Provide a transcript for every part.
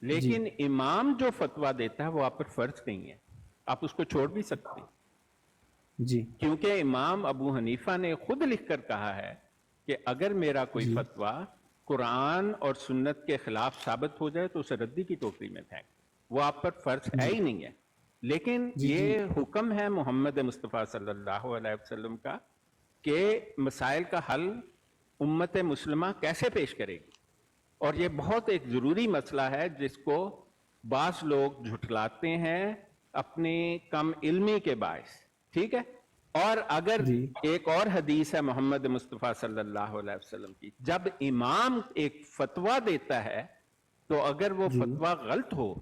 جی لیکن امام جو فتویٰ دیتا ہے وہ آپ پر فرض نہیں ہے، آپ اس کو چھوڑ بھی سکتے ہیں، جی کیونکہ امام ابو حنیفہ نے خود لکھ کر کہا ہے کہ اگر میرا کوئی جی فتویٰ قرآن اور سنت کے خلاف ثابت ہو جائے تو اسے ردی کی ٹوکری میں پھینک، وہ آپ پر فرض ہے جی ہی نہیں ہے۔ لیکن جی جی یہ حکم ہے محمد مصطفیٰ صلی اللہ علیہ وسلم کا کہ مسائل کا حل امت مسلمہ کیسے پیش کرے گی، اور یہ بہت ایک ضروری مسئلہ ہے جس کو بعض لوگ جھٹلاتے ہیں اپنی کم علمی کے باعث، ٹھیک ہے۔ اور اگر جی ایک اور حدیث ہے محمد مصطفیٰ صلی اللہ علیہ وسلم کی، جب امام ایک فتویٰ دیتا ہے تو اگر وہ جی فتویٰ غلط ہو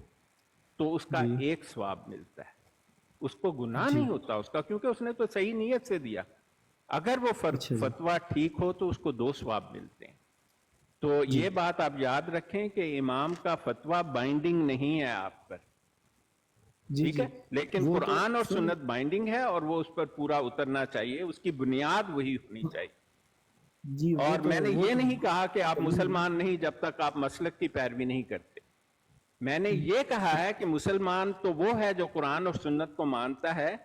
تو اس کا جی ایک ثواب ملتا ہے، اس کو گناہ جی نہیں ہوتا اس کا، کیونکہ اس نے تو صحیح نیت سے دیا۔ اگر وہ اچھا جی فتویٰ ٹھیک ہو تو اس کو 2 ثواب ملتے ہیں۔ تو جی یہ بات آپ یاد رکھیں کہ امام کا فتویٰ بائنڈنگ نہیں ہے آپ پر، جی ٹھیک جی ہے، لیکن وہ تو قرآن اور سن سنت بائنڈنگ ہے اور وہ اس پر پورا اترنا چاہیے، اس کی بنیاد وہی ہونی چاہیے۔ جی اور میں نے یہ نہیں کہا کہ آپ مسلمان نہیں جب تک آپ مسلک کی پیروی نہیں کرتے، میں نے یہ کہا ہے کہ مسلمان تو وہ ہے جو قرآن اور سنت کو مانتا ہے،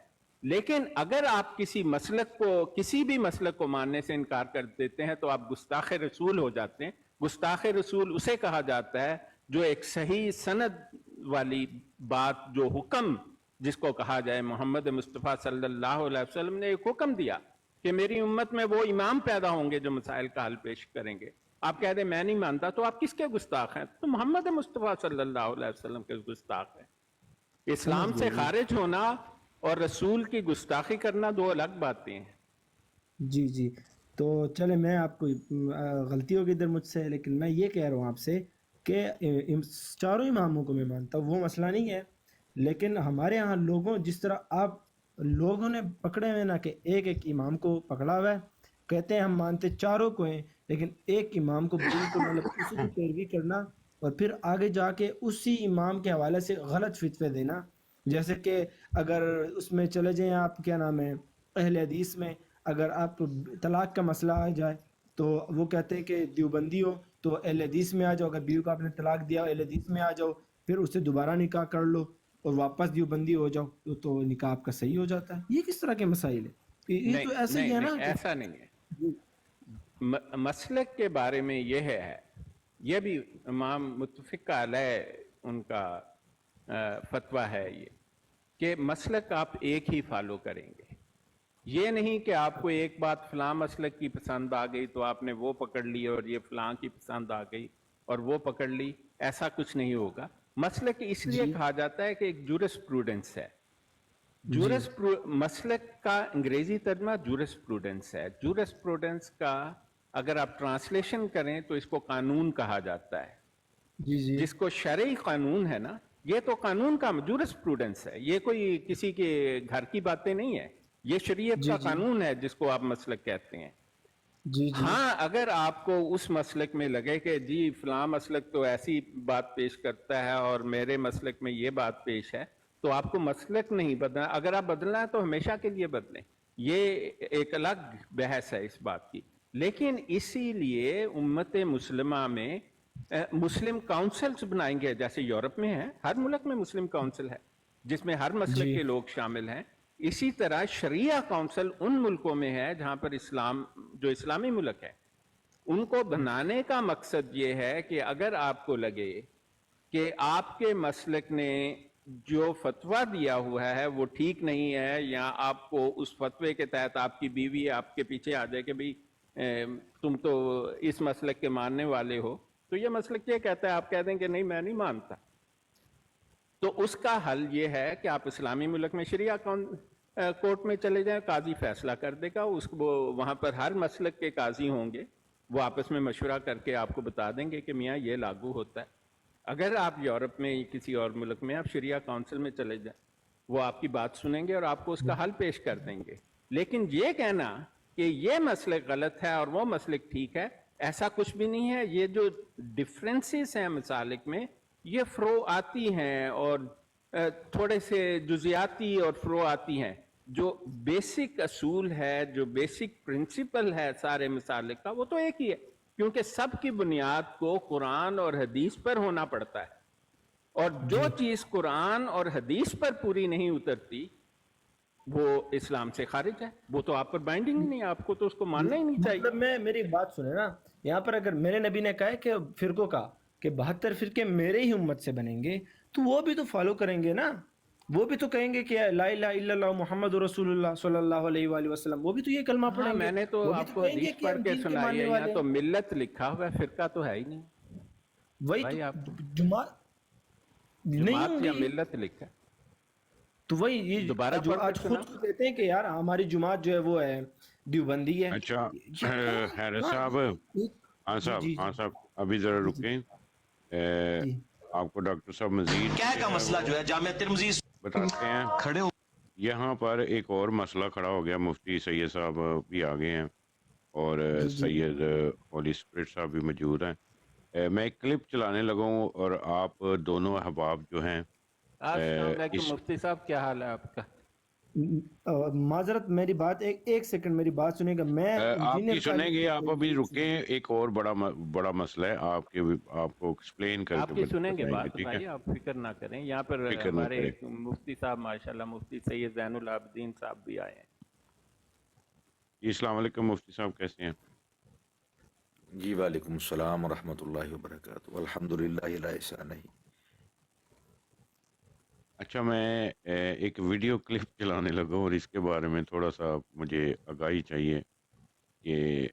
لیکن اگر آپ کسی بھی مسلک کو ماننے سے انکار کر دیتے ہیں تو آپ گستاخ رسول ہو جاتے ہیں۔ گستاخ رسول اسے کہا جاتا ہے جو ایک صحیح سند والی بات، جو حکم جس کو کہا جائے، محمد مصطفیٰ صلی اللہ علیہ وسلم نے ایک حکم دیا کہ میری امت میں وہ امام پیدا ہوں گے جو مسائل کا حل پیش کریں گے، آپ کہہ دیں میں نہیں مانتا، تو آپ کس کے گستاخ ہیں؟ تو محمد مصطفیٰ صلی اللہ علیہ وسلم کے گستاخ ہیں۔ سمجھ اسلام گیا سے جی خارج ہونا اور رسول کی گستاخی کرنا 2 الگ باتیں ہیں۔ جی جی تو چلے میں آپ کو غلطی ہوگی ادھر مجھ سے، لیکن میں یہ کہہ رہا ہوں آپ سے کہ چاروں اماموں کو میں مانتا ہوں، وہ مسئلہ نہیں ہے، لیکن ہمارے ہاں لوگوں جس طرح آپ لوگوں نے پکڑے ہوئے نا کہ ایک ایک امام کو پکڑا ہوا ہے، کہتے ہیں ہم مانتے چاروں کو ہیں، لیکن ایک امام کو بالکل مطلب اسی کی پیروی کرنا اور پھر آگے جا کے اسی امام کے حوالے سے غلط فتوے دینا، جیسے کہ اگر اس میں چلے جائیں آپ کیا نام ہے اہل حدیث میں، اگر آپ طلاق کا مسئلہ آ جائے تو وہ کہتے ہیں کہ دیوبندی ہو تو اہل حدیث میں آ جاؤ، اگر بیوی کو آپ نے طلاق دیا اہل حدیث میں آ جاؤ، پھر اس سے دوبارہ نکاح کر لو اور واپس دیوبندی ہو جاؤ تو نکاح آپ کا صحیح ہو جاتا ہے۔ یہ کس طرح کے مسائل ہے؟ یہ نہیں تو ایسے ہی نہیں ہے نہیں، نا کہ ایسا نہیں ہے۔ جی مسلک کے بارے میں یہ ہے، یہ بھی امام متفق علیہ ان کا فتویٰ ہے یہ، کہ مسلک آپ ایک ہی فالو کریں گے، یہ نہیں کہ آپ کو ایک بات فلاں مسلک کی پسند آ گئی تو آپ نے وہ پکڑ لی اور یہ فلاں کی پسند آ گئی اور وہ پکڑ لی، ایسا کچھ نہیں ہوگا۔ مسلک اس لیے جی کہا جاتا ہے کہ ایک جورس پروڈنس ہے۔ جی مسلک کا انگریزی ترجمہ جورس پروڈنس ہے۔ جورس پروڈنس کا اگر آپ ٹرانسلیشن کریں تو اس کو قانون کہا جاتا ہے، جی جی جس کو شرعی قانون ہے نا، یہ تو قانون کا جورس پروڈنس ہے، یہ کوئی کسی کے گھر کی باتیں نہیں ہے، یہ شریعت جی کا جی قانون ہے جس کو آپ مسلک کہتے ہیں۔ جی جی ہاں اگر آپ کو اس مسلک میں لگے کہ جی فلاں مسلک تو ایسی بات پیش کرتا ہے اور میرے مسلک میں یہ بات پیش ہے، تو آپ کو مسلک نہیں بدلنا، اگر آپ بدلنا ہے تو ہمیشہ کے لیے بدلیں، یہ ایک الگ بحث ہے اس بات کی۔ لیکن اسی لیے امت مسلمہ میں مسلم کاؤنسلز بنائیں گے، جیسے یورپ میں ہے، ہر ملک میں مسلم کاؤنسل ہے جس میں ہر مسلک جی کے لوگ شامل ہیں۔ اسی طرح شریعہ کاؤنسل ان ملکوں میں ہے جہاں پر جو اسلامی ملک ہے، ان کو بنانے کا مقصد یہ ہے کہ اگر آپ کو لگے کہ آپ کے مسلک نے جو فتویٰ دیا ہوا ہے وہ ٹھیک نہیں ہے، یا آپ کو اس فتوے کے تحت آپ کی بیوی آپ کے پیچھے آ جائے کہ بھئی تم تو اس مسلک کے ماننے والے ہو، تو یہ مسلک یہ کہتا ہے، آپ کہہ دیں کہ نہیں میں نہیں مانتا، تو اس کا حل یہ ہے کہ آپ اسلامی ملک میں شریعہ کورٹ میں چلے جائیں، قاضی فیصلہ کر دے گا، وہاں پر ہر مسلک کے قاضی ہوں گے، وہ آپس میں مشورہ کر کے آپ کو بتا دیں گے کہ میاں یہ لاگو ہوتا ہے۔ اگر آپ یورپ میں کسی اور ملک میں آپ شریعہ کاؤنسل میں چلے جائیں، وہ آپ کی بات سنیں گے اور آپ کو اس کا حل پیش کر دیں گے۔ لیکن یہ کہنا کہ یہ مسلک غلط ہے اور وہ مسلک ٹھیک ہے، ایسا کچھ بھی نہیں ہے۔ یہ جو ڈفرینسز ہیں مسالک میں، یہ فروعاتی ہیں اور تھوڑے سے جزیاتی اور فروعاتی ہیں۔ جو بیسک اصول ہے، جو بیسک پرنسپل ہے سارے مسالک کا، وہ تو ایک ہی ہے، کیونکہ سب کی بنیاد کو قرآن اور حدیث پر ہونا پڑتا ہے۔ اور جو چیز قرآن اور حدیث پر پوری نہیں اترتی وہ اسلام سے خارج ہے، وہ تو آپ پر بائنڈنگ ہی نہیں ہے، آپ کو تو اس کو ماننا ہی نہیں چاہیے۔ مطلب میں میری بات سنیں نا، یہاں پر اگر میرے نبی نے کہا ہے کہ فرقوں کا کہ 72 فرقے میرے ہی امت سے بنیں گے، تو وہ بھی تو فالو کریں گے نا، وہ بھی تو کہیں گے کہ لا الہ الا اللہ محمد رسول اللہ صلی اللہ علیہ وآلہ وسلم، وہ بھی تو یہ کلمہ ہاں پڑھیں گے، میں نے تو وہ بھی آپ تو کو کہیں گے حدیث کہ پڑھ ہم کے دین کے سنائی ماننے ہے، یہاں والے تو ہیں۔ ملت لکھا ہوا ہے، فرقہ تو ہے ہی نہیں۔ وہی تو بھائی آپ جماعت نہیں جماعت ہوں یا گی، ملت لکھا ہے، تو وہی یہ دوبارہ جو پڑھ کے آج سنا۔ خود کو کہتے ہیں کہ یار ہماری جماعت جو ہے وہ ہے دیوبندی ہے، اچھا یہ کہاں حیرت کہاں صاحب، ہاں جی صاحب، جی ہاں جی صاحب ابھی ذرا جی جی رکیں، جی آپ کو ڈاکٹر صاحب مزید کیا جو کا ہے مسئلہ وہ جو ہے جامعہ ترمذی بتاتے ہیں۔ کھڑے ہو یہاں پر ایک اور مسئلہ کھڑا ہو گیا، مفتی سید صاحب بھی آگے ہیں اور جی جی سید ہولی اسپرٹ صاحب بھی موجود ہیں۔ میں ایک کلپ چلانے لگا ہوں اور آپ دونوں احباب جو ہیں السلام علیکم اس مفتی صاحب، کیا حال ہے آپ کا؟ معذرت میری بات ایک سیکنڈ میری بات سنیں گا، میں آپ کی انجینئر سنیں صاحب گے، آپ ابھی یہ رکیں، ایک اور بڑا مسئلہ ہے آپ کو ایکسپلین کر آپ کے کی سنیں گے بتائیں گے، بات ٹھیک ہے؟ بھائی، آپ فکر نہ کریں، یہاں پر فکر نہ ہمارے کریں۔ مفتی صاحب ماشاءاللہ مفتی سید زین العابدین صاحب بھی آئے ہیں۔ جی السلام علیکم مفتی صاحب، کیسے ہیں؟ جی وعلیکم السلام ورحمۃ اللہ وبرکاتہ، الحمد للہ لا ایسا نہیں۔ اچھا، میں ایک ویڈیو کلپ چلانے لگا ہوں اور اس کے بارے میں تھوڑا سا مجھے آگاہی چاہیے کہ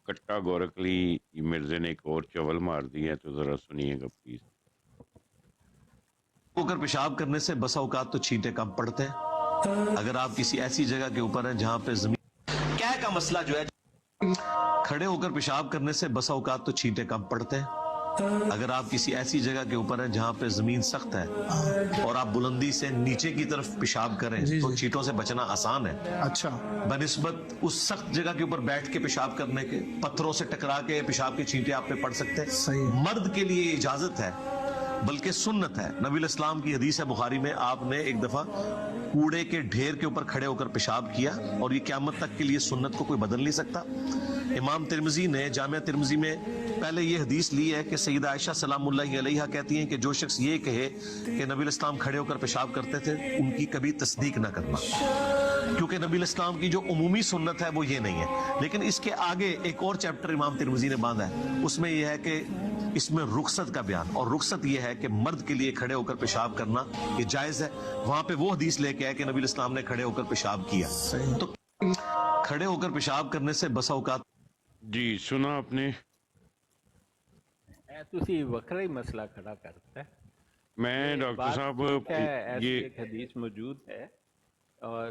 کٹا گورکلی مرزا نے ایک اور چول مار دی ہے، تو ذرا سنیے گا پلیز۔ ہو کر پیشاب کرنے سے بسا اوقات تو چھینٹے کم پڑتے ہیں۔ اگر آپ کسی ایسی جگہ کے اوپر ہیں جہاں پہ زمین کیا کا مسئلہ جو ہے کھڑے ہو کر پیشاب کرنے سے بسا اوقات تو چھینٹے کم پڑتے ہیں۔ اگر آپ کسی ایسی جگہ کے اوپر ہیں جہاں پہ زمین سخت ہے اور آپ بلندی سے نیچے کی طرف پیشاب کریں تو چینٹوں سے بچنا آسان ہے، اچھا، بنسبت اس سخت جگہ کے اوپر بیٹھ کے پیشاب کرنے کے، پتھروں سے ٹکرا کے پیشاب کے چھینٹے آپ پہ پڑ سکتے ہیں۔ مرد کے لیے یہ اجازت ہے بلکہ سنت ہے۔ نبی الاسلام کی حدیث ہے بخاری میں، آپ نے ایک دفعہ کوڑے کے ڈھیر کے اوپر کھڑے ہو کر پیشاب کیا اور یہ قیامت تک کے لیے سنت کو کوئی بدل نہیں سکتا۔ امام ترمذی نے جامعہ ترمذی میں پہلے یہ حدیث لی ہے کہ سیدہ عائشہ سلام اللہ علیہا کہتی ہیں کہ جو شخص یہ کہے کہ نبی الاسلام کھڑے ہو کر پیشاب کرتے تھے، ان کی کبھی تصدیق نہ کرنا، کیونکہ نبی الاسلام کی جو عمومی سنت ہے وہ یہ نہیں ہے۔ لیکن اس کے آگے ایک اور چیپٹر امام ترمذی نے باندھا ہے، اس میں یہ ہے کہ اس میں رخصت کا بیان، اور رخصت یہ ہے کہ مرد کے لیے کھڑے ہو کر پیشاب کرنا یہ جائز ہے۔ وہاں پہ وہ حدیث لے کے ہے کہ نبی الاسلام نے کھڑے ہو کر پیشاب کیا، تو کھڑے ہو کر پیشاب کرنے سے بسا اوقات جی سنا آپ نے؟ تسی وکرا ہی مسئلہ کھڑا کرتا ہے۔ میں ڈاکٹر بات صاحب ٹھیک ہے، ایسی یہ ایک حدیث موجود ہے، اور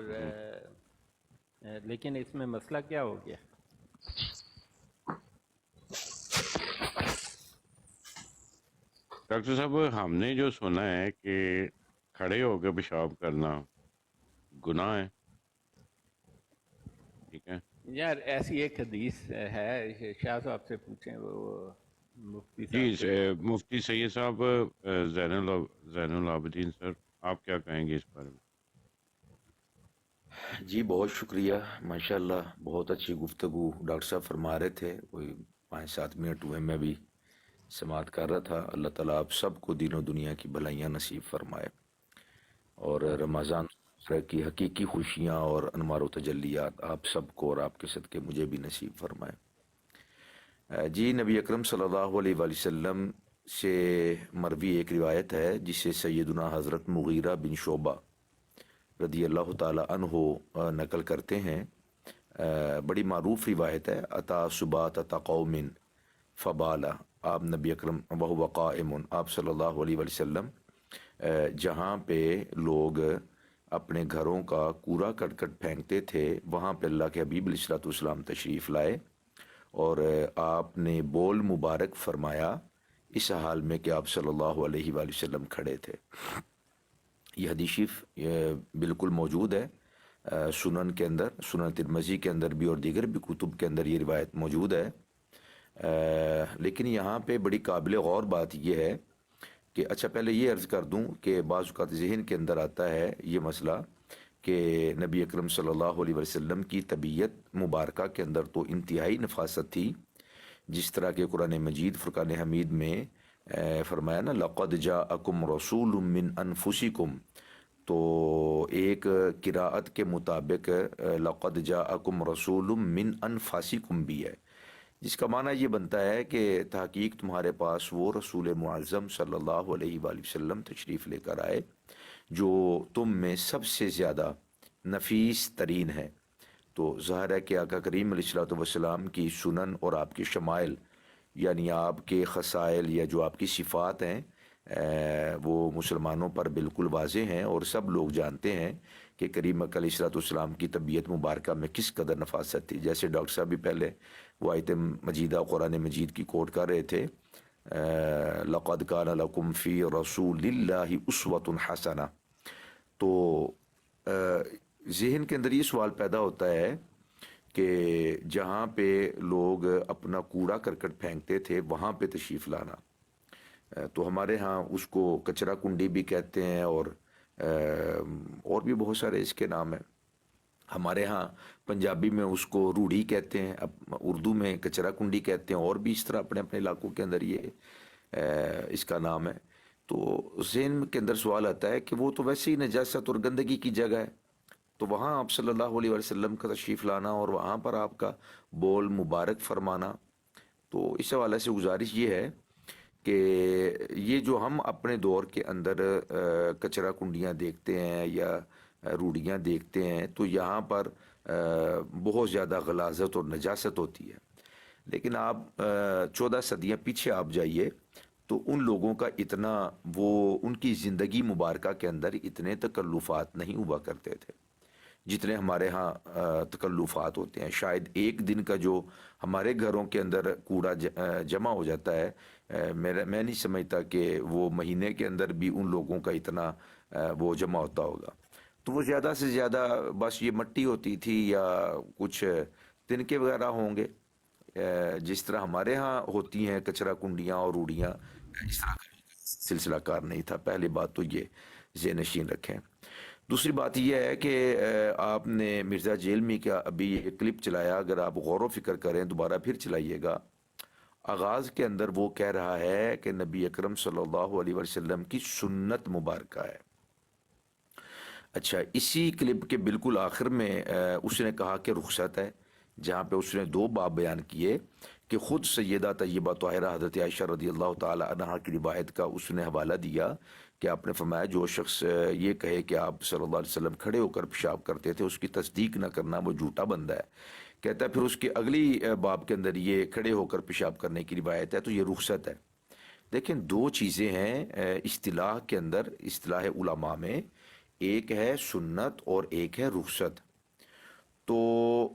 لیکن اس میں مسئلہ کیا ہو گیا؟ ڈاکٹر صاحب ہم نے جو سنا ہے کہ کھڑے ہو کے پیشاب کرنا گناہ ہے، ٹھیک ہے؟ یار ایسی ایک حدیث ہے، شاہ صاحب سے پوچھیں، وہ مفتی جی صاحب سے۔ مفتی سید صاحب، زین العابدین سر، آپ کیا کہیں گے اس بارے میں؟ جی بہت شکریہ، ماشاءاللہ بہت اچھی گفتگو ڈاکٹر صاحب فرما رہے تھے، کوئی 5-7 منٹ ہوئے میں بھی سماعت کر رہا تھا۔ اللہ تعالیٰ آپ سب کو دین و دنیا کی بھلائیاں نصیب فرمائے، اور رمضان کی حقیقی خوشیاں اور انوار و تجلیات آپ سب کو اور آپ کے صدقے مجھے بھی نصیب فرمائے۔ جی نبی اکرم صلی اللہ علیہ وآلہ وسلم سے مروی ایک روایت ہے جسے سیدنا حضرت مغیرہ بن شعبہ رضی اللہ تعالی عنہ نقل کرتے ہیں۔ بڑی معروف روایت ہے۔ اتا صبات اتا قوم فبالا، آپ نبی اکرم وہو قائم، آپ صلی اللہ علیہ وآلہ وسلم جہاں پہ لوگ اپنے گھروں کا کوڑا کرکٹ پھینکتے تھے، وہاں پہ اللہ کے حبیب علیہ الصلوۃ والسلام تشریف لائے اور آپ نے بول مبارک فرمایا اس حال میں کہ آپ صلی اللہ علیہ وآلہ وسلم کھڑے تھے۔ یہ حدیث شریف بالکل موجود ہے سنن کے اندر، سنن ترمذی کے اندر بھی اور دیگر بھی کتب کے اندر یہ روایت موجود ہے۔ لیکن یہاں پہ بڑی قابل غور بات یہ ہے کہ اچھا پہلے یہ عرض کر دوں کہ بعض اوقات ذہن کے اندر آتا ہے یہ مسئلہ کہ نبی اکرم صلی اللہ علیہ وسلم کی طبیعت مبارکہ کے اندر تو انتہائی نفاست تھی، جس طرح کہ قرآن مجید فرقان حمید میں فرمایا نا لقد جاءکم رسول من انفسکم، تو ایک قراءت کے مطابق لقد جاءکم رسول من انفسکم بھی ہے، جس کا معنی یہ بنتا ہے کہ تحقیق تمہارے پاس وہ رسول معظم صلی اللہ علیہ وآلہ وسلم تشریف لے کر آئے جو تم میں سب سے زیادہ نفیس ترین ہے۔ تو ظاہر ہے کہ آقا کریم علیہ الصلوۃ والسلام کی سنن اور آپ کی شمائل، یعنی آپ کے خصائل یا جو آپ کی صفات ہیں وہ مسلمانوں پر بالکل واضح ہیں، اور سب لوگ جانتے ہیں کہ کریم علیہ الصلوۃ والسلام کی طبیعت مبارکہ میں کس قدر نفاست تھی۔ جیسے ڈاکٹر صاحب بھی پہلے وہ آیت مجیدہ قرآن مجید کی کوٹ کر رہے تھے، لقد کان لکم فی رسول اللہ اسوۃ حسنہ، تو ذہن کے اندر یہ سوال پیدا ہوتا ہے کہ جہاں پہ لوگ اپنا کوڑا کرکٹ پھینکتے تھے وہاں پہ تشریف لانا، تو ہمارے ہاں اس کو کچرا کنڈی بھی کہتے ہیں، اور بھی بہت سارے اس کے نام ہیں۔ ہمارے ہاں پنجابی میں اس کو روڑی کہتے ہیں، اردو میں کچرا کنڈی کہتے ہیں، اور بھی اس طرح اپنے اپنے علاقوں کے اندر یہ اس کا نام ہے۔ تو ذہن کے اندر سوال آتا ہے کہ وہ تو ویسے ہی نجاست اور گندگی کی جگہ ہے، تو وہاں آپ صلی اللہ علیہ وسلم کا تشریف لانا اور وہاں پر آپ کا بول مبارک فرمانا، تو اس حوالے سے گزارش یہ ہے کہ یہ جو ہم اپنے دور کے اندر کچرا کنڈیاں دیکھتے ہیں یا روڑیاں دیکھتے ہیں، تو یہاں پر بہت زیادہ غلاظت اور نجاست ہوتی ہے، لیکن آپ 14 صدیاں پیچھے آپ جائیے تو ان لوگوں کا اتنا ان کی زندگی مبارکہ کے اندر اتنے تکلفات نہیں ہوا کرتے تھے جتنے ہمارے ہاں تکلفات ہوتے ہیں۔ شاید ایک دن کا جو ہمارے گھروں کے اندر کوڑا جمع ہو جاتا ہے، میں نہیں سمجھتا کہ وہ مہینے کے اندر بھی ان لوگوں کا اتنا وہ جمع ہوتا ہوگا۔ تو وہ زیادہ سے زیادہ بس یہ مٹی ہوتی تھی یا کچھ تنکے وغیرہ ہوں گے، جس طرح ہمارے ہاں ہوتی ہیں کچرا کنڈیاں اور روڑیاں، اس طرح کا سلسلہ کار نہیں تھا۔ پہلی بات تو یہ ذہن نشین رکھیں۔ دوسری بات یہ ہے کہ آپ نے مرزا جیلمی کا ابھی یہ کلپ چلایا، اگر آپ غور و فکر کریں دوبارہ پھر چلائیے گا، آغاز کے اندر وہ کہہ رہا ہے کہ نبی اکرم صلی اللہ علیہ وسلم کی سنت مبارکہ ہے۔ اچھا، اسی کلپ کے بالکل آخر میں اس نے کہا کہ رخصت ہے، جہاں پہ اس نے 2 باب بیان کیے کہ خود سیدہ طیبہ طاہرہ حضرت عائشہ رضی اللہ تعالی عنہا کی روایت کا اس نے حوالہ دیا کہ آپ نے فرمایا جو شخص یہ کہے کہ آپ صلی اللہ علیہ وسلم کھڑے ہو کر پیشاب کرتے تھے، اس کی تصدیق نہ کرنا، وہ جھوٹا بندہ ہے۔ کہتا ہے پھر اس کے اگلی باب کے اندر یہ کھڑے ہو کر پیشاب کرنے کی روایت ہے، تو یہ رخصت ہے۔ دیکھیں 2 چیزیں ہیں اصطلاح کے اندر، اصطلاح علماء میں، ایک ہے سنت اور ایک ہے رخصت۔ تو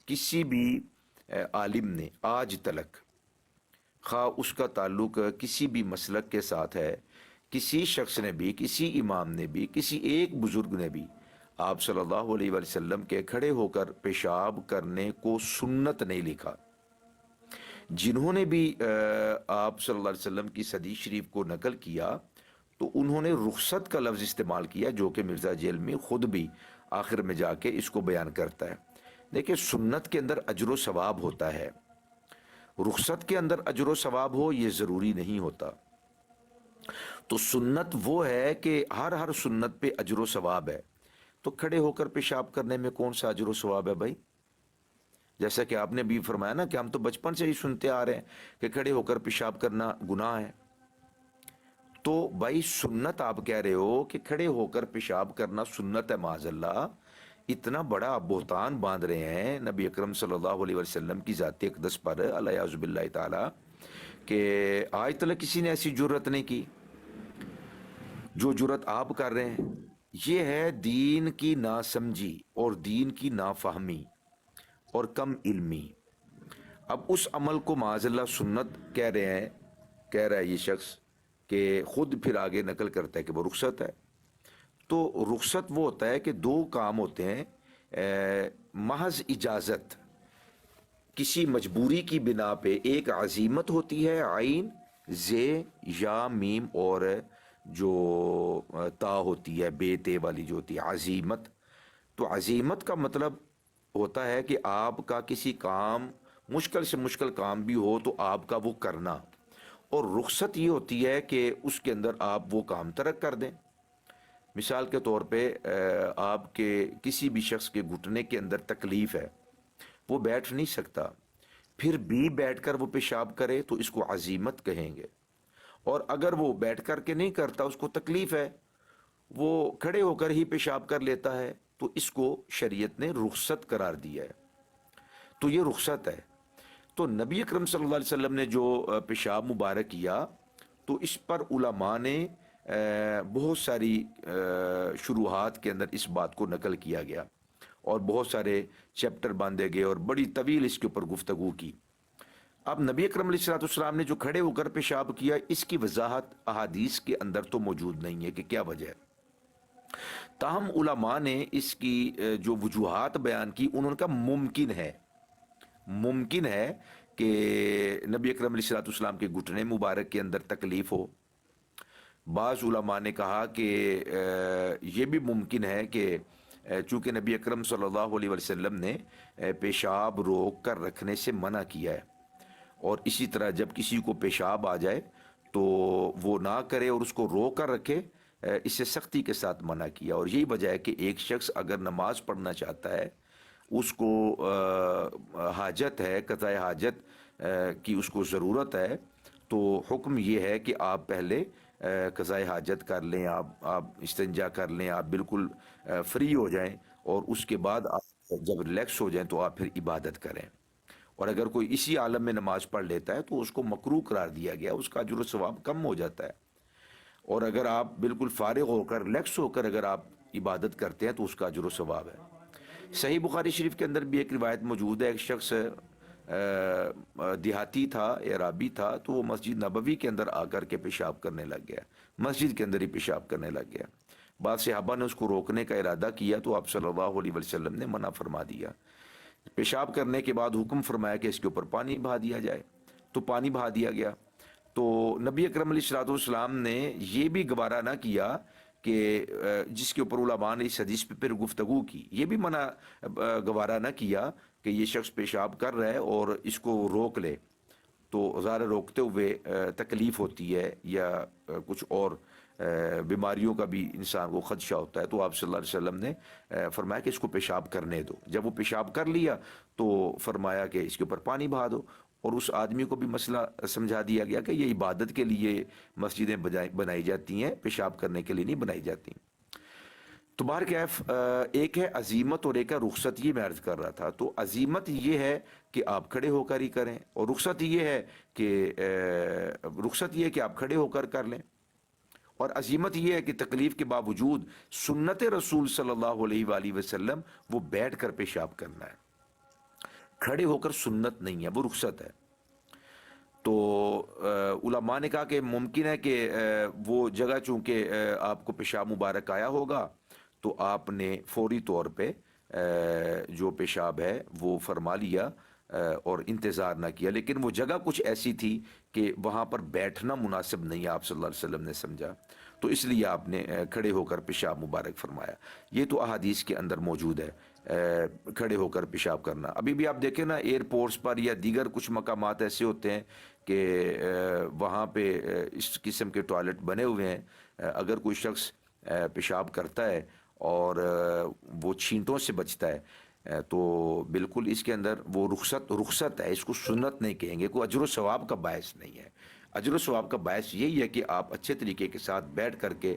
کسی بھی عالم نے آج تلک، خواہ اس کا تعلق کسی بھی مسلک کے ساتھ ہے، کسی شخص نے بھی، کسی امام نے بھی، کسی ایک بزرگ نے بھی آپ صلی اللہ علیہ وسلم کے کھڑے ہو کر پیشاب کرنے کو سنت نہیں لکھا۔ جنہوں نے بھی آپ صلی اللہ علیہ وسلم کی حدیث شریف کو نقل کیا تو انہوں نے رخصت کا لفظ استعمال کیا، جو کہ مرزا جیلمی خود بھی آخر میں جا کے اس کو بیان کرتا ہے۔ دیکھیں سنت کے اندر اجر و ثواب ہوتا ہے، رخصت کے اندر اجر و ثواب ہو یہ ضروری نہیں ہوتا۔ تو سنت وہ ہے کہ ہر سنت پہ اجر و ثواب ہے، تو کھڑے ہو کر پیشاب کرنے میں کون سا اجر و ثواب ہے بھائی؟ جیسا کہ آپ نے بھی فرمایا نا کہ ہم تو بچپن سے ہی سنتے آ رہے ہیں کہ کھڑے ہو کر پیشاب کرنا گناہ ہے، تو بھائی سنت آپ کہہ رہے ہو کہ کھڑے ہو کر پیشاب کرنا سنت ہے، معاذ اللہ اتنا بڑا بہتان باندھ رہے ہیں نبی اکرم صلی اللہ علیہ وسلم کی ذات اقدس پر، الیاذ باللہ تعالی، کہ آج تک کسی نے ایسی جرت نہیں کی جو جرت آپ کر رہے ہیں۔ یہ ہے دین کی ناسمجھی اور دین کی نافہمی اور کم علمی۔ اب اس عمل کو معاذ اللہ سنت کہہ رہے ہیں، کہہ رہا ہے یہ شخص کہ خود پھر آگے نقل کرتا ہے کہ وہ رخصت ہے۔ تو رخصت وہ ہوتا ہے کہ 2 کام ہوتے ہیں، محض اجازت کسی مجبوری کی بنا پہ، ایک عزیمت ہوتی ہے، عین زے یا میم اور جو تا ہوتی ہے بے تے والی جو ہوتی ہے عزیمت۔ تو عزیمت کا مطلب ہوتا ہے کہ آپ کا کسی کام، مشکل سے مشکل کام بھی ہو تو آپ کا وہ کرنا، اور رخصت یہ ہوتی ہے کہ اس کے اندر آپ وہ کام ترک کر دیں. مثال کے طور پہ آپ کے کسی بھی شخص کے گھٹنے کے اندر تکلیف ہے, وہ بیٹھ نہیں سکتا, پھر بھی بیٹھ کر وہ پیشاب کرے تو اس کو عزیمت کہیں گے. اور اگر وہ بیٹھ کر کے نہیں کرتا, اس کو تکلیف ہے, وہ کھڑے ہو کر ہی پیشاب کر لیتا ہے, تو اس کو شریعت نے رخصت قرار دیا ہے. تو یہ رخصت ہے. تو نبی اکرم صلی اللہ علیہ وسلم نے جو پیشاب مبارک کیا, تو اس پر علماء نے بہت ساری شروحات کے اندر اس بات کو نقل کیا گیا, اور بہت سارے چیپٹر باندھے گئے, اور بڑی طویل اس کے اوپر گفتگو کی. اب نبی اکرم علیہ السلام نے جو کھڑے ہو کر پیشاب کیا, اس کی وضاحت احادیث کے اندر تو موجود نہیں ہے کہ کیا وجہ ہے. تاہم علماء نے اس کی جو وجوہات بیان کی, انہوں نے کہا ممکن ہے کہ نبی اکرم علیہ السلام کے گھٹنے مبارک کے اندر تکلیف ہو. بعض علماء نے کہا کہ یہ بھی ممکن ہے کہ چونکہ نبی اکرم صلی اللہ علیہ وسلم نے پیشاب روک کر رکھنے سے منع کیا ہے, اور اسی طرح جب کسی کو پیشاب آ جائے تو وہ نہ کرے اور اس کو روک کر رکھے, اس سے سختی کے ساتھ منع کیا. اور یہی وجہ ہے کہ ایک شخص اگر نماز پڑھنا چاہتا ہے, اس کو حاجت ہے, قضاء حاجت کی اس کو ضرورت ہے, تو حکم یہ ہے کہ آپ پہلے قضاء حاجت کر لیں, آپ استنجا کر لیں, آپ بالکل فری ہو جائیں, اور اس کے بعد آپ جب ریلیکس ہو جائیں تو آپ پھر عبادت کریں. اور اگر کوئی اسی عالم میں نماز پڑھ لیتا ہے تو اس کو مکروہ قرار دیا گیا, اس کا اجر و ثواب کم ہو جاتا ہے. اور اگر آپ بالکل فارغ ہو کر, ریلیکس ہو کر اگر آپ عبادت کرتے ہیں تو اس کا اجر و ثواب ہے. صحیح بخاری شریف کے اندر بھی ایک روایت موجود ہے, ایک شخص دیہاتی تھا, عرابی تھا, تو وہ مسجد نبوی کے اندر آ کر کے پیشاب کرنے لگ گیا, مسجد کے اندر ہی پیشاب کرنے لگ گیا. بعض صحابہ نے اس کو روکنے کا ارادہ کیا تو آپ صلی اللہ علیہ وسلم نے منع فرما دیا. پیشاب کرنے کے بعد حکم فرمایا کہ اس کے اوپر پانی بہا دیا جائے, تو پانی بہا دیا گیا. تو نبی اکرم علیہ السلام نے یہ بھی گوارا نہ کیا کہ جس کے اوپر علماء نے اس حدیث پہ پھر گفتگو کی, یہ بھی منع گوارا نہ کیا کہ یہ شخص پیشاب کر رہا ہے اور اس کو روک لے, تو ظاہر روکتے ہوئے تکلیف ہوتی ہے یا کچھ اور بیماریوں کا بھی انسان کو خدشہ ہوتا ہے. تو آپ صلی اللہ علیہ وسلم نے فرمایا کہ اس کو پیشاب کرنے دو. جب وہ پیشاب کر لیا تو فرمایا کہ اس کے اوپر پانی بہا دو, اور اس آدمی کو بھی مسئلہ سمجھا دیا گیا کہ یہ عبادت کے لیے مسجدیں بنائی جاتی ہیں, پیشاب کرنے کے لیے نہیں بنائی جاتی. تو بہرکیف ایک ہے عزیمت اور ایک ہے رخصت, یہ میں عرض کر رہا تھا. تو عزیمت یہ ہے کہ آپ کھڑے ہو کر ہی کریں, اور رخصت یہ ہے کہ آپ کھڑے ہو کر کر لیں. اور عزیمت یہ ہے کہ تکلیف کے باوجود سنت رسول صلی اللہ علیہ وآلہ وسلم وہ بیٹھ کر پیشاب کرنا ہے, کھڑے ہو کر سنت نہیں ہے, وہ رخصت ہے. تو علماء نے کہا کہ ممکن ہے کہ وہ جگہ چونکہ آپ کو پیشاب مبارک آیا ہوگا تو آپ نے فوری طور پہ جو پیشاب ہے وہ فرما لیا اور انتظار نہ کیا, لیکن وہ جگہ کچھ ایسی تھی کہ وہاں پر بیٹھنا مناسب نہیں, آپ صلی اللہ علیہ وسلم نے سمجھا, تو اس لیے آپ نے کھڑے ہو کر پیشاب مبارک فرمایا. یہ تو احادیث کے اندر موجود ہے کھڑے ہو کر پیشاب کرنا. ابھی بھی آپ دیکھیں نا, ایئرپورٹس پر یا دیگر کچھ مقامات ایسے ہوتے ہیں کہ وہاں پہ اس قسم کے ٹوائلٹ بنے ہوئے ہیں. اگر کوئی شخص پیشاب کرتا ہے اور وہ چھینٹوں سے بچتا ہے تو بالکل اس کے اندر وہ رخصت ہے, اس کو سنت نہیں کہیں گے, کوئی اجر و ثواب کا باعث نہیں ہے. اجر و ثواب کا باعث یہی ہے کہ آپ اچھے طریقے کے ساتھ بیٹھ کر کے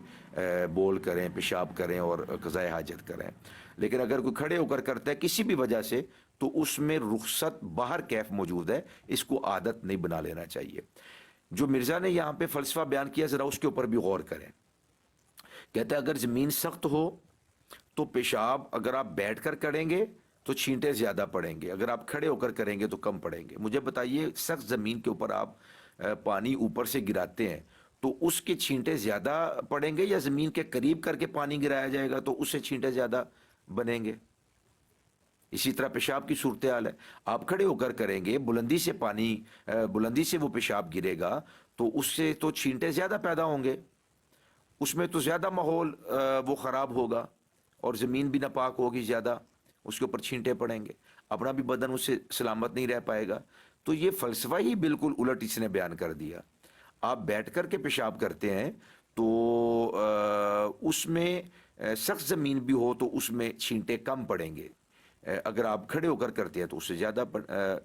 بول کریں, پیشاب کریں اور قضاء حاجت کریں. لیکن اگر کوئی کھڑے ہو کر کرتا ہے کسی بھی وجہ سے تو اس میں رخصت باہر کیف موجود ہے, اس کو عادت نہیں بنا لینا چاہیے. جو مرزا نے یہاں پہ فلسفہ بیان کیا ذرا اس کے اوپر بھی غور کریں. کہتا ہے اگر زمین سخت ہو تو پیشاب اگر آپ بیٹھ کر کریں گے تو چھینٹے زیادہ پڑیں گے, اگر آپ کھڑے ہو کر کریں گے تو کم پڑیں گے. مجھے بتائیے, سخت زمین کے اوپر آپ پانی اوپر سے گراتے ہیں تو اس کے چھینٹے زیادہ پڑیں گے, یا زمین کے قریب کر کے پانی گرایا جائے گا تو اس سے چھینٹے زیادہ بنیں گے؟ اسی طرح پیشاب کی صورتحال ہے. آپ کھڑے ہو کر کریں گے, بلندی سے وہ پیشاب گرے گا تو اس سے تو چھینٹے زیادہ پیدا ہوں گے, اس میں تو زیادہ ماحول وہ خراب ہوگا, اور زمین بھی ناپاک ہوگی زیادہ, اس کے اوپر چھینٹے پڑیں گے, اپنا بھی بدن اس سے سلامت نہیں رہ پائے گا. تو یہ فلسفہ ہی بالکل الٹ اس نے بیان کر دیا. آپ بیٹھ کر کے پیشاب کرتے ہیں تو اس میں سخت زمین بھی ہو تو اس میں چھینٹے کم پڑیں گے. اگر آپ کھڑے ہو کر کرتے ہیں تو اس سے زیادہ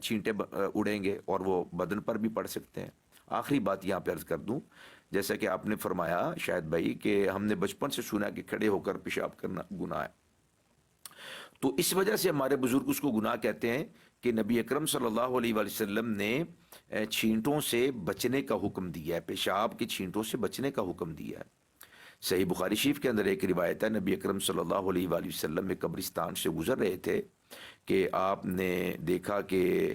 چھینٹے اڑیں گے اور وہ بدن پر بھی پڑ سکتے ہیں. آخری بات یہاں پہ عرض کر دوں, جیسا کہ آپ نے فرمایا شاہد بھائی کہ ہم نے بچپن سے سنا کہ کھڑے ہو کر پیشاب کرنا گناہ ہے, تو اس وجہ سے ہمارے بزرگ اس کو گناہ کہتے ہیں کہ نبی اکرم صلی اللہ علیہ وآلہ وسلم نے چھینٹوں سے بچنے کا حکم دیا ہے, پیشاب کی چھینٹوں سے بچنے کا حکم دیا ہے. صحیح بخاری شریف کے اندر ایک روایت ہے, نبی اکرم صلی اللہ علیہ وآلہ وسلم میں قبرستان سے گزر رہے تھے کہ آپ نے دیکھا کہ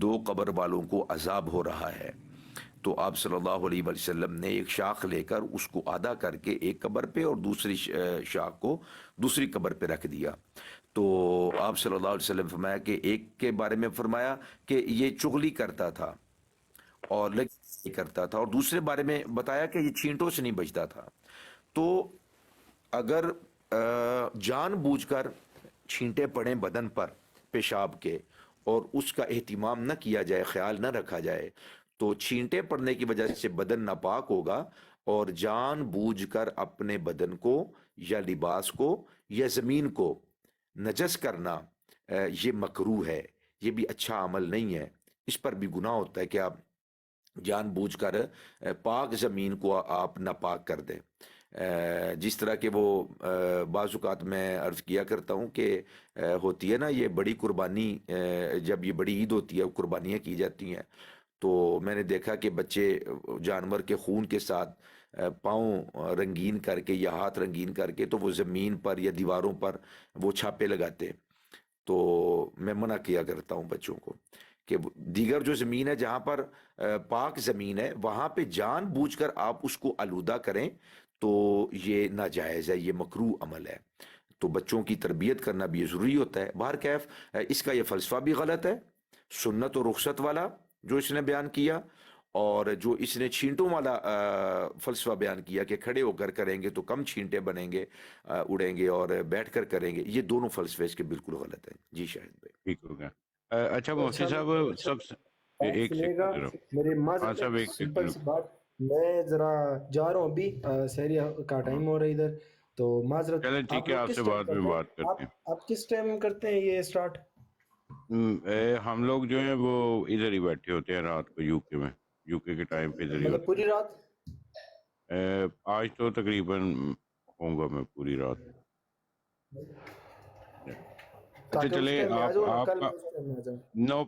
2 قبر والوں کو عذاب ہو رہا ہے, تو آپ صلی اللہ علیہ وآلہ وسلم نے ایک شاخ لے کر اس کو آدھا کر کے ایک قبر پہ اور دوسری شاخ کو دوسری قبر پہ رکھ دیا. تو آپ صلی اللہ علیہ وسلم فرمایا کہ ایک کے بارے میں فرمایا کہ یہ چغلی کرتا تھا اور لگی کرتا تھا, اور دوسرے بارے میں بتایا کہ یہ چھینٹوں سے نہیں بچتا تھا. تو اگر جان بوجھ کر چھینٹے پڑیں بدن پر پیشاب کے اور اس کا اہتمام نہ کیا جائے, خیال نہ رکھا جائے, تو چھینٹے پڑنے کی وجہ سے بدن ناپاک ہوگا, اور جان بوجھ کر اپنے بدن کو یا لباس کو یا زمین کو نجس کرنا یہ مکروہ ہے, یہ بھی اچھا عمل نہیں ہے. اس پر بھی گناہ ہوتا ہے کہ آپ جان بوجھ کر پاک زمین کو آپ ناپاک کر دیں. جس طرح کہ وہ بعض اوقات میں عرض کیا کرتا ہوں کہ ہوتی ہے نا یہ بڑی قربانی, جب یہ بڑی عید ہوتی ہے قربانیاں کی جاتی ہیں, تو میں نے دیکھا کہ بچے جانور کے خون کے ساتھ پاؤں رنگین کر کے یا ہاتھ رنگین کر کے تو وہ زمین پر یا دیواروں پر وہ چھاپے لگاتے. تو میں منع کیا کرتا ہوں بچوں کو کہ دیگر جو زمین ہے جہاں پر پاک زمین ہے وہاں پہ جان بوجھ کر آپ اس کو آلودہ کریں تو یہ ناجائز ہے, یہ مکروہ عمل ہے. تو بچوں کی تربیت کرنا بھی ضروری ہوتا ہے. بہرکیف اس کا یہ فلسفہ بھی غلط ہے, سنت و رخصت والا جو اس نے بیان کیا, اور جو اس نے چھینٹوں والا فلسفہ بیان کیا کہ کھڑے ہو کر کریں گے تو کم چھینٹے بنیں گے, اڑیں گے, اور بیٹھ کر کریں گے, یہ دونوں فلسفے اس کے بالکل غلط ہیں. جی شاہد بھائی. ٹھیک ہو گیا. اچھا مفتی اچھا صاحب سب آپ ایک سنیے گا, سیکنڈ ذرا. میری ہاں معذرت صاحب ہے, ایک سمپل سیکنڈ. سی بات, میں ذرا جا رہا ہوں ابھی, سحری کا ہاں ٹائم ہو رہا ہے ادھر, تو معذرت. چلیں آپ ٹھیک ہے, لوگ آپ سے کس ٹائم بعد میں کرتے بات ہیں, کرتے ہیں. آپ کس ٹائم کرتے ہیں یہ اسٹارٹ؟ ہم لوگ جو ہیں وہ ادھر ہی بیٹھے ہوتے ہیں رات کو, یو کے میں, یو کے ٹائم پہ ادھر ہی مطلب ہوتے پوری رات؟ ہیں. آج تو تقریباً ہوں گا میں پوری رات. اچھا تاکہ اس چلے ٹائم میں آ جاؤں نا, آپ کل کا میں اس ٹائم میں آ جاؤں. نو